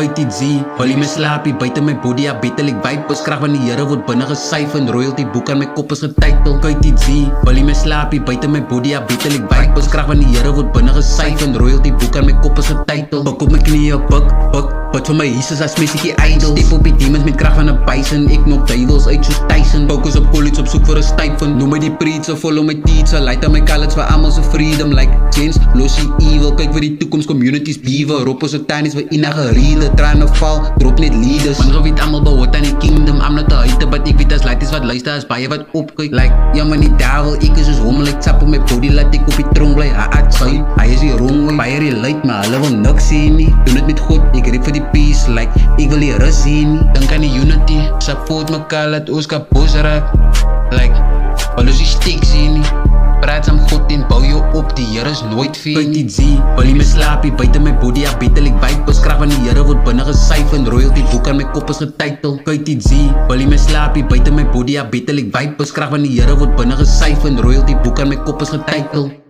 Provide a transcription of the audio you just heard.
Kyk die Z, wil jy my slaapie, buiten my body, ja beter ek vibe, is krag van die Here word binne gesyf, en royalty boek aan my kop is getitel. Kyk die Z, wil jy my slaapie, buiten my body, ja beter ek vibe, is krag van die Here word binne gesyf, en royalty boek aan my kop is getitel. Buk op my knieë, buk, wat vir my Jesus as mesiekie idol. Step op die demons met krag van 'n bison, ek knock duivels uit soos Tyson. Focus op college op soek vir 'n stipend, noem my die preacher, follow my teacher, light up my college vir almal se freedom, like James, Losie Evil, kyk vir die toekoms, communities beaver, roep ons tannies vir enige rede, trying to fall, drop net leaders. Man weet almal behoort aan die kingdom, I'm not a hater, but ek weet as light is wat luister, as baie wat opkyk, like, ja man die devil, ek is soos hom, like tap op my body, laat ek op die tronk bly, hy is die wrong way, baie relate, maar hulle wil niks sien nie, doen het met God, ek riep vir die peace, like, ek wil die rus sien nie, dink aan die unity, support mekaar, laat ons kapos raak, like, wil ons die steek sien nie, praat saam God en bou jou op, die Here is nooit veel. Kyk die Z, wil jy my slaapie, buiten my body, ja beter ek vibe, is krag van die Here word binne gesyf, en royalty boek aan my kop is getitel. Kyk die Z, wil jy my slaapie, buiten my body, ja beter ek vibe, is krag van die Here word binne gesyf, en royalty boek aan my kop is getitel.